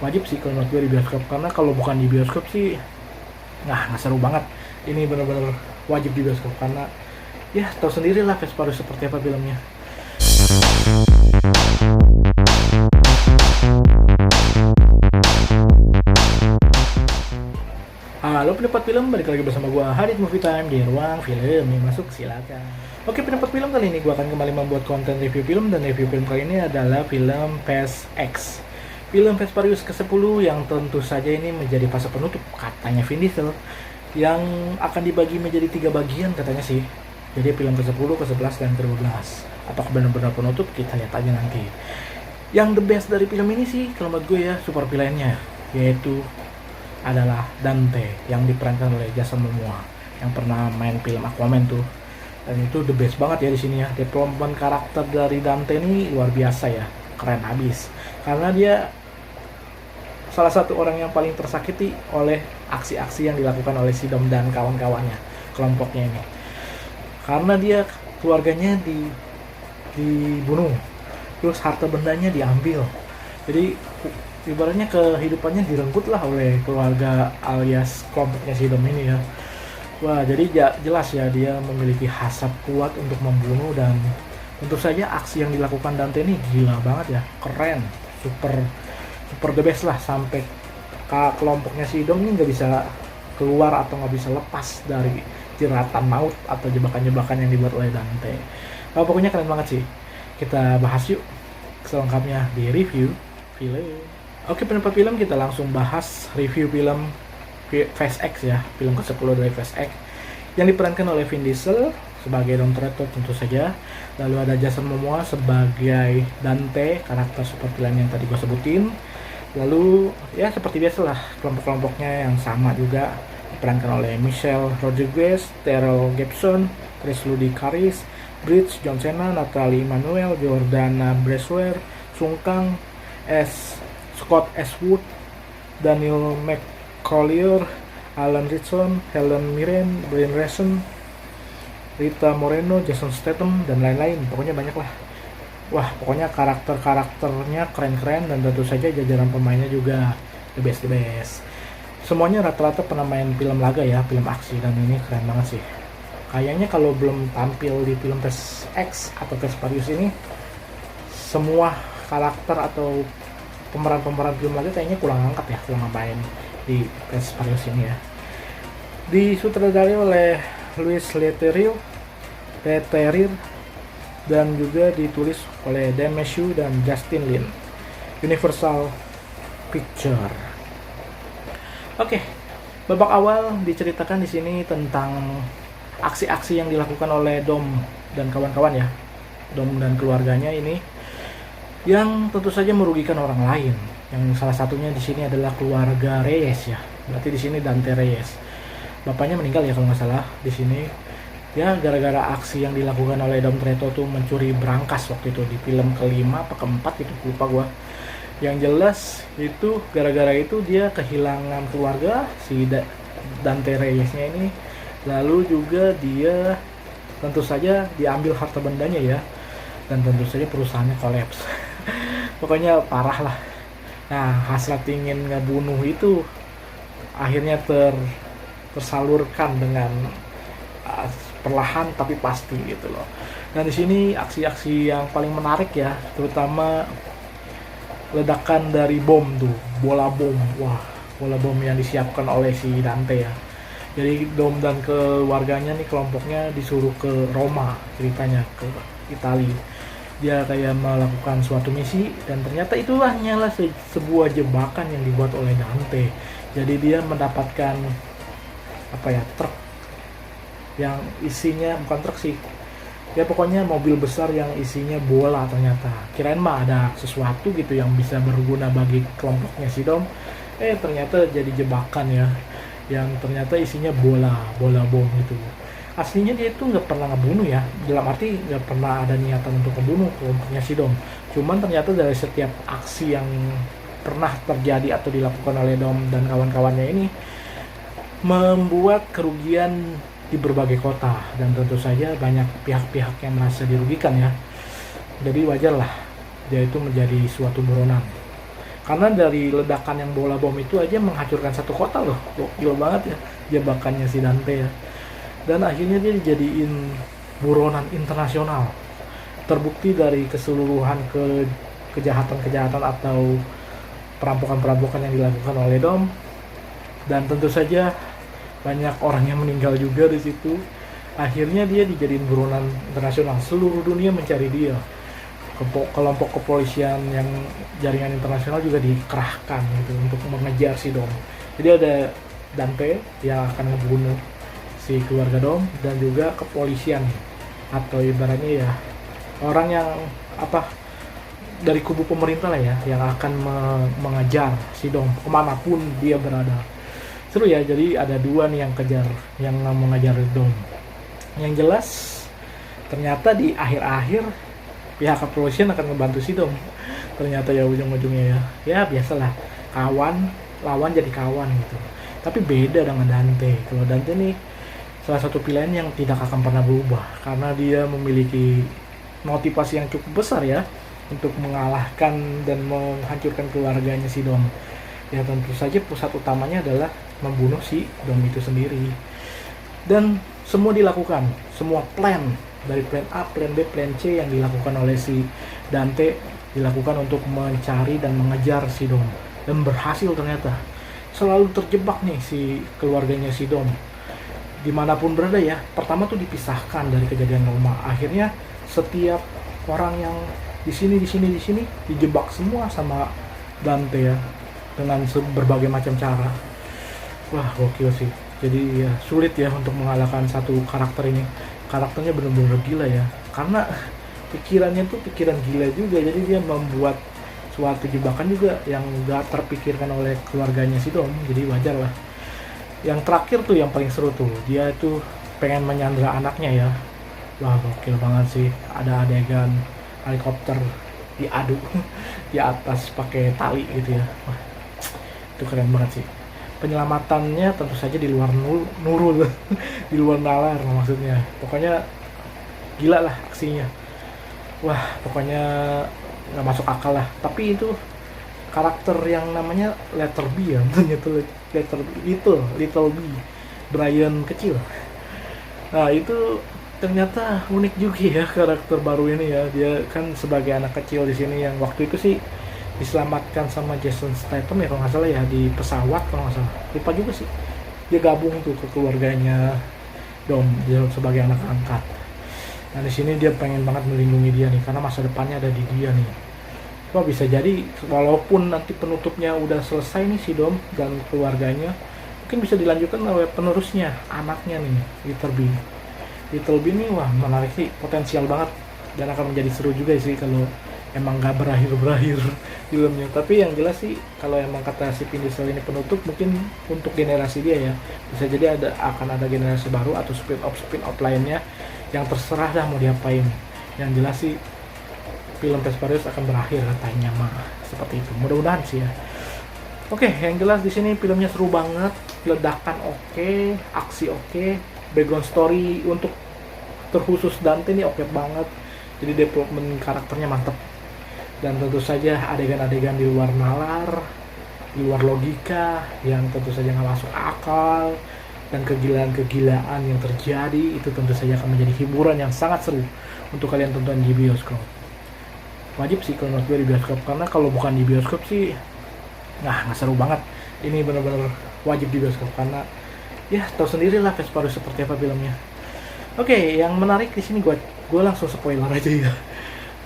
wajib sih kalau menurut gue di bioskop, karena kalau bukan di bioskop sih nggak seru banget. Ini bener-bener wajib di bioskop karena ya tahu sendiri lah Vesparius seperti apa filmnya. Halo penikmat film, balik lagi bersama gue Hadid Movie Time di ruang film. Yang masuk silakan. Oke penikmat film, kali ini gue akan kembali membuat konten review film, dan review film kali ini adalah film Fast X, film Vesparius ke-10 yang tentu saja ini menjadi fase penutup katanya Vin Diesel, yang akan dibagi menjadi 3 bagian katanya sih. Jadi film ke-10, ke-11, dan ke-12. Apakah benar-benar penutup? Kita lihat aja nanti. Yang the best dari film ini sih kalau menurut gue ya super villainnya, yaitu adalah Dante yang diperankan oleh Jason Momoa yang pernah main film Aquaman tuh. Dan itu the best banget ya di sini ya. Development karakter dari Dante ini luar biasa ya, keren habis. Karena dia salah satu orang yang paling tersakiti oleh aksi-aksi yang dilakukan oleh Sidom dan kawan-kawannya, kelompoknya ini. Karena dia keluarganya dibunuh, terus harta bendanya diambil. Jadi ibaratnya kehidupannya direnggut lah oleh keluarga alias kelompoknya Sidom ini ya. Wah, jadi jelas ya dia memiliki hasrat kuat untuk membunuh, dan tentu saja aksi yang dilakukan Dante ini gila banget ya, keren, super the best lah, sampai kelompoknya Sidom ini nggak bisa keluar atau nggak bisa lepas dari jeratan maut atau jebakan-jebakan yang dibuat oleh Dante. Nah, pokoknya keren banget sih. Kita bahas yuk selengkapnya di review film. Oke penikmat film, kita langsung bahas review film Fast X ya, film ke-10 dari Fast X yang diperankan oleh Vin Diesel sebagai Dom Toretto tentu saja. Lalu ada Jason Momoa sebagai Dante, karakter super villain yang tadi gue sebutin. Lalu ya seperti biasa lah, kelompok-kelompoknya yang sama juga diperankan oleh Michelle Rodriguez, Terrell Gibson, Chris Ludacris, Bridge John Cena, Natalie Emmanuel, Jordana Brewster, Sung Kang, Scott Eastwood, Daniel McCollier, Alan Ritchson, Helen Mirren, Brian Reason, Rita Moreno, Jason Statham, dan lain-lain. Pokoknya banyak lah. Wah, pokoknya karakternya keren-keren, dan tentu saja jajaran pemainnya juga the best. Semuanya rata-rata pernah main film laga ya, film aksi, dan ini keren banget sih. Kayaknya kalau belum tampil di film Fast X atau Vesparius ini, semua karakter atau pemeran-pemeran film laga kayaknya kurang angkat ya, kurang ngapain di Vesparius ini ya. Disutradarai oleh Louis Leterrier dan juga ditulis oleh Dan Mashew dan Justin Lin, Universal Picture. Oke, babak awal diceritakan di sini tentang aksi-aksi yang dilakukan oleh Dom dan kawan-kawan ya, Dom dan keluarganya ini, yang tentu saja merugikan orang lain. Yang salah satunya di sini adalah keluarga Reyes ya. Berarti di sini Dante Reyes. Bapaknya meninggal ya kalau nggak salah di sini. Ya gara-gara aksi yang dilakukan oleh Dom Toretto tuh mencuri berangkas waktu itu di film kelima apa keempat itu lupa gua. Yang jelas itu gara-gara itu dia kehilangan keluarga si Dante Reyesnya ini. Lalu juga dia tentu saja diambil harta bendanya ya. Dan tentu saja perusahaannya kolaps. Pokoknya parah lah. Nah, hasrat ingin ngebunuh itu akhirnya tersalurkan dengan perlahan tapi pasti gitu loh. Dan di sini aksi-aksi yang paling menarik ya, terutama ledakan dari bom tuh, bola bom. Wah, bola bom yang disiapkan oleh si Dante ya. Jadi Dom dan keluarganya nih, kelompoknya disuruh ke Roma, ceritanya ke Italia. Dia kayak melakukan suatu misi, dan ternyata itu hanyalah sebuah jebakan yang dibuat oleh Dante. Jadi dia mendapatkan truk yang isinya, bukan truk sih ya, pokoknya mobil besar yang isinya bola. Ternyata kirain mah ada sesuatu gitu yang bisa berguna bagi kelompoknya si Dom, ternyata jadi jebakan ya, yang ternyata isinya bola bom gitu. Aslinya dia itu nggak pernah ngebunuh ya, dalam arti nggak pernah ada niatan untuk membunuh kelompoknya si Dom. Cuman ternyata dari setiap aksi yang pernah terjadi atau dilakukan oleh Dom dan kawan-kawannya ini membuat kerugian di berbagai kota, dan tentu saja banyak pihak-pihak yang merasa dirugikan ya. Jadi wajar lah dia itu menjadi suatu buronan. karena dari ledakan yang bola bom itu aja menghancurkan satu kota loh. Gokil banget ya jebakannya si Dante ya. Dan akhirnya dia dijadiin buronan internasional. Terbukti dari keseluruhan kejahatan-kejahatan atau perampokan-perampokan yang dilakukan oleh Dom. Dan tentu saja banyak orang yang meninggal juga di situ. Akhirnya dia dijadiin buronan internasional. Seluruh dunia mencari dia. Kelompok kepolisian yang jaringan internasional juga dikerahkan gitu untuk mengejar si Dom. Jadi ada Dante yang akan membunuh si keluarga Dom, dan juga kepolisian atau ibaratnya ya orang yang dari kubu pemerintah lah ya, yang akan mengejar si Dom kemanapun dia berada. Seru ya, jadi ada dua nih yang kejar, yang mengejar Dom. Yang jelas ternyata di akhir-akhir pihak kepolisian akan membantu si Dom. Ternyata ya ujung-ujungnya ya biasalah, kawan lawan jadi kawan gitu. Tapi beda dengan Dante. Kalau Dante nih salah satu pilihan yang tidak akan pernah berubah, karena dia memiliki motivasi yang cukup besar ya untuk mengalahkan dan menghancurkan keluarganya si Dom. Ya tentu saja pusat utamanya adalah membunuh si Dom itu sendiri. Dan semua dilakukan, semua plan, dari plan A, plan B, plan C yang dilakukan oleh si Dante dilakukan untuk mencari dan mengejar si Dom. Dan berhasil ternyata. Selalu terjebak nih si keluarganya si Dom. Dimanapun berada ya, pertama tuh dipisahkan dari kejadian normal. Akhirnya setiap orang yang di sini dijebak semua sama Dante ya, dengan berbagai macam cara. Wah gokil sih. Jadi ya sulit ya untuk mengalahkan satu karakter ini. Karakternya benar-benar gila ya, karena pikirannya tuh pikiran gila juga. Jadi dia membuat suatu jebakan juga yang gak terpikirkan oleh keluarganya si Dom. Jadi wajar lah. Yang terakhir tuh yang paling seru tuh, dia tuh pengen menyandra anaknya ya. Wah gokil banget sih. Ada adegan helikopter diadu di atas pakai tali gitu ya. Wah, itu keren banget sih. Penyelamatannya tentu saja di luar nurul di luar nalar maksudnya. Pokoknya gila lah aksinya. Wah pokoknya nggak masuk akal lah. Tapi itu karakter yang namanya letter B ya, ternyata little B, Brian kecil. Nah itu ternyata unik juga ya karakter baru ini ya. Dia kan sebagai anak kecil di sini yang waktu itu sih diselamatkan sama Jason Statham ya kalau nggak salah ya, di pesawat kalau nggak salah, lupa juga sih. Dia gabung tuh ke keluarganya Dom dia sebagai anak angkat. Nah di sini dia pengen banget melindungi dia nih karena masa depannya ada di dia nih. Wah bisa jadi walaupun nanti penutupnya udah selesai nih si Dom dan keluarganya, mungkin bisa dilanjutkan oleh penerusnya, anaknya nih Little B nih. Wah menarik sih, potensial banget, dan akan menjadi seru juga sih kalau emang gak berakhir filmnya. Tapi yang jelas sih kalau emang kata si Vin Diesel ini penutup, mungkin untuk generasi dia ya, bisa jadi akan ada generasi baru atau spin-off lainnya yang terserah dah mau diapain. Yang jelas sih film Fast Furious akan berakhir katanya mah seperti itu, mudah-mudahan sih ya. Oke, yang jelas di sini filmnya seru banget, ledakan oke, aksi oke, background story untuk terkhusus Dante ini oke banget. Jadi development karakternya mantep. Dan tentu saja adegan-adegan di luar nalar, di luar logika, yang tentu saja nggak masuk akal, dan kegilaan-kegilaan yang terjadi itu tentu saja akan menjadi hiburan yang sangat seru untuk kalian tonton di bioskop. Wajib sih kalau menurut gue di bioskop, karena kalau bukan di bioskop sih nggak seru banget. Ini benar-benar wajib di bioskop karena ya tahu sendiri lah Fast Furious seperti apa filmnya. Oke, yang menarik di sini gue langsung spoiler aja ya.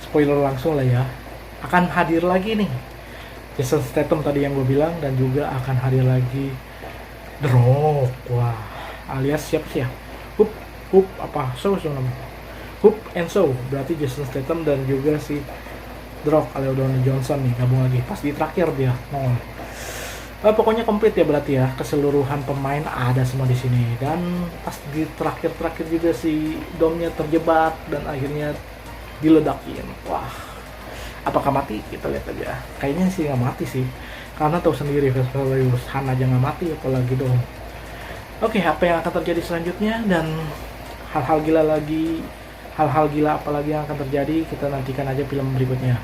Spoiler langsung lah ya. Akan hadir lagi nih Jason Statham tadi yang gue bilang, dan juga akan hadir lagi The Rock. Wah, alias siapa sih ya? Hoop apa? So namanya. Hoop and So. Berarti Jason Statham dan juga si The Rock alias Dwayne Johnson nih gabung lagi. Pas di terakhir dia nongol. Pokoknya komplit ya berarti ya, keseluruhan pemain ada semua di sini. Dan pas di terakhir juga si Domnya terjebak dan akhirnya diledakin. Wah, apakah mati? Kita lihat aja. Kayaknya sih nggak mati sih, karena tahu sendiri Fast Furious Han aja nggak mati, apalagi Dom. Oke, apa yang akan terjadi selanjutnya dan hal-hal gila apalagi yang akan terjadi, kita nantikan aja film berikutnya.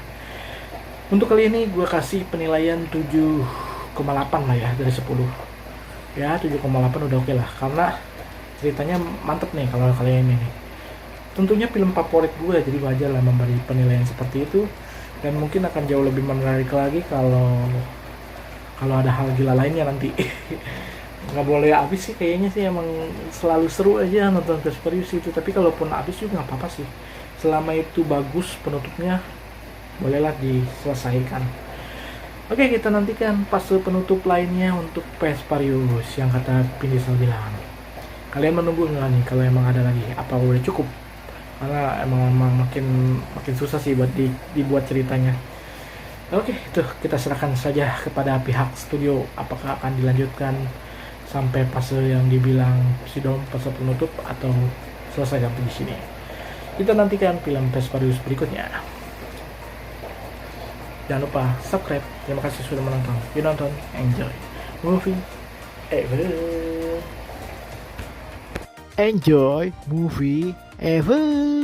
Untuk kali ini gue kasih penilaian 7,8 lah ya dari 10. Ya 7,8 udah oke lah, karena ceritanya mantep nih kalau kali ini nih. Tentunya film favorit gue, jadi wajar lah memberi penilaian seperti itu. Dan mungkin akan jauh lebih menarik lagi kalau ada hal gila lainnya nanti. Nggak boleh habis sih kayaknya sih, emang selalu seru aja nonton Fast Furious itu. Tapi kalaupun habis juga nggak apa-apa sih, selama itu bagus penutupnya, bolehlah diselesaikan. Oke, kita nantikan fase penutup lainnya untuk Fast Furious yang kata Vin Diesel bilang. Kalian menunggu nggak nih kalau emang ada lagi? Apa udah cukup? Karena emang makin susah sih buat dibuat ceritanya. Oke, itu kita serahkan saja kepada pihak studio apakah akan dilanjutkan sampai fase yang dibilang Sidom fase penutup atau selesai sampai di sini. Kita nantikan film Fast Furious berikutnya. Jangan lupa subscribe. Terima kasih sudah menonton. You nonton, enjoy movie ever. Enjoy movie ever.